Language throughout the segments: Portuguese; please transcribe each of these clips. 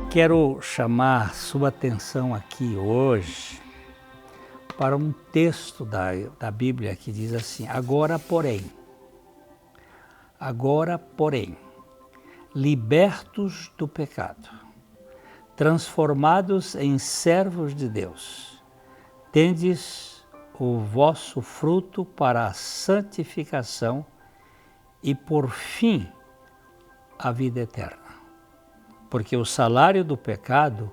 Quero chamar sua atenção aqui hoje para um texto da Bíblia que diz assim: agora porém, libertos do pecado, transformados em servos de Deus, tendes o vosso fruto para a santificação e por fim a vida eterna. Porque o salário do pecado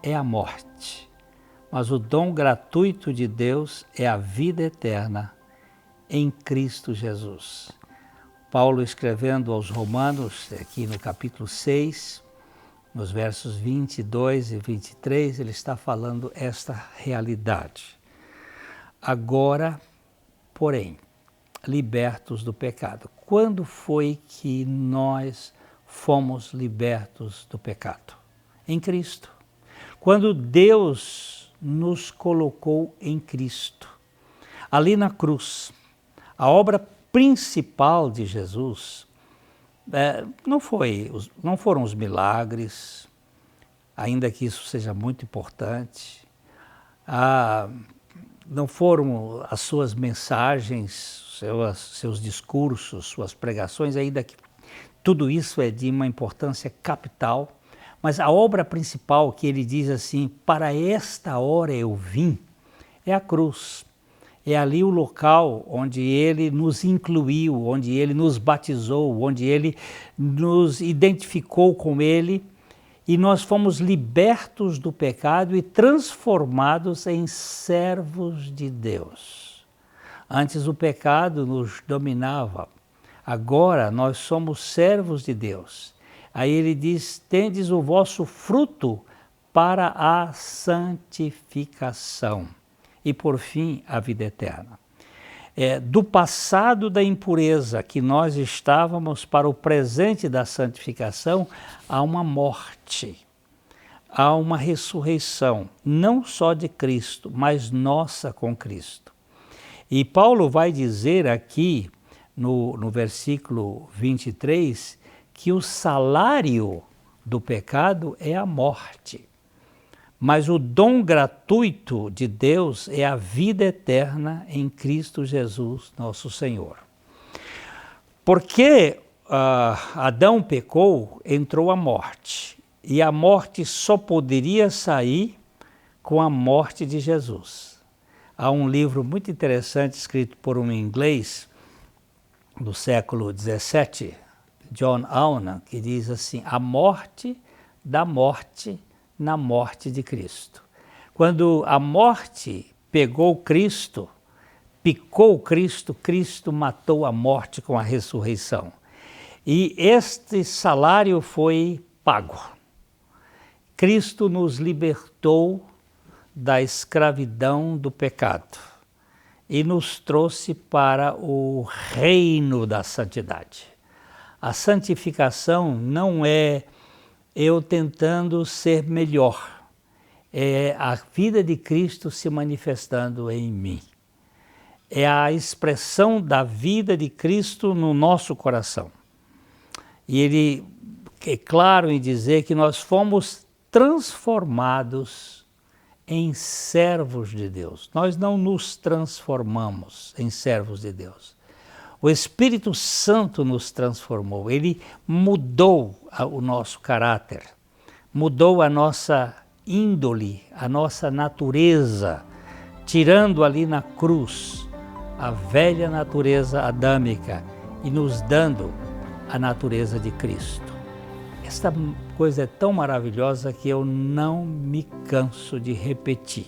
é a morte, mas o dom gratuito de Deus é a vida eterna em Cristo Jesus. Paulo, escrevendo aos Romanos, aqui no capítulo 6, nos versos 22 e 23, ele está falando esta realidade. Agora, porém, libertos do pecado. Quando foi que nós fomos libertos do pecado? Em Cristo. Quando Deus nos colocou em Cristo, ali na cruz. A obra principal de Jesus não foram os milagres, ainda que isso seja muito importante, não foram as suas mensagens, seus discursos, suas pregações, ainda que tudo isso é de uma importância capital, mas a obra principal que ele diz assim: para esta hora eu vim, é a cruz. É ali o local onde ele nos incluiu, onde ele nos batizou, onde ele nos identificou com ele e nós fomos libertos do pecado e transformados em servos de Deus. Antes o pecado nos dominava, agora nós somos servos de Deus. Aí ele diz: tendes o vosso fruto para a santificação e por fim a vida eterna. Do passado da impureza que nós estávamos para o presente da santificação, há uma morte, há uma ressurreição, não só de Cristo, mas nossa com Cristo. E Paulo vai dizer aqui no versículo 23 que o salário do pecado é a morte. Mas o dom gratuito de Deus é a vida eterna em Cristo Jesus, nosso Senhor. Porque Adão pecou, entrou a morte. E a morte só poderia sair com a morte de Jesus. Há um livro muito interessante escrito por um inglês do século XVII, John Owen, que diz assim: a morte da morte na morte de Cristo. Quando a morte pegou Cristo, picou Cristo, Cristo matou a morte com a ressurreição. E este salário foi pago. Cristo nos libertou da escravidão do pecado e nos trouxe para o reino da santidade. A santificação não é eu tentando ser melhor, é a vida de Cristo se manifestando em mim. É a expressão da vida de Cristo no nosso coração. E ele é claro em dizer que nós fomos transformados em servos de Deus. Nós não nos transformamos em servos de Deus. O Espírito Santo nos transformou, ele mudou o nosso caráter, mudou a nossa índole, a nossa natureza, tirando ali na cruz a velha natureza adâmica e nos dando a natureza de Cristo. Esta coisa é tão maravilhosa que eu não me canso de repetir,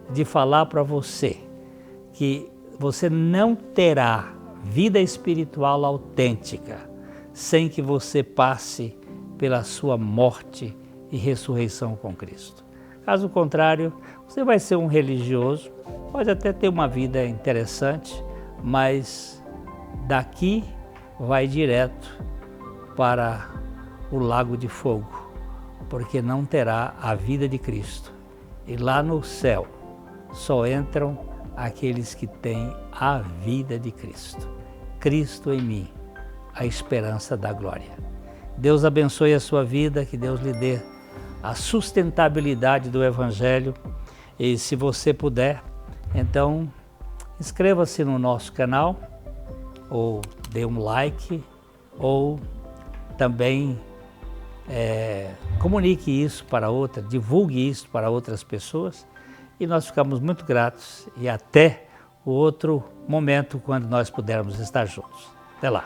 de falar para você que você não terá vida espiritual autêntica sem que você passe pela sua morte e ressurreição com Cristo. Caso contrário, você vai ser um religioso, pode até ter uma vida interessante, mas daqui vai direto para o lago de fogo, porque não terá a vida de Cristo. E lá no céu só entram aqueles que têm a vida de Cristo. Cristo em mim, a esperança da glória. Deus abençoe a sua vida, que Deus lhe dê a sustentabilidade do Evangelho. E se você puder, então inscreva-se no nosso canal, ou dê um like, ou também comunique isso para divulgue isso para outras pessoas, e nós ficamos muito gratos, e até o outro momento quando nós pudermos estar juntos. Até lá!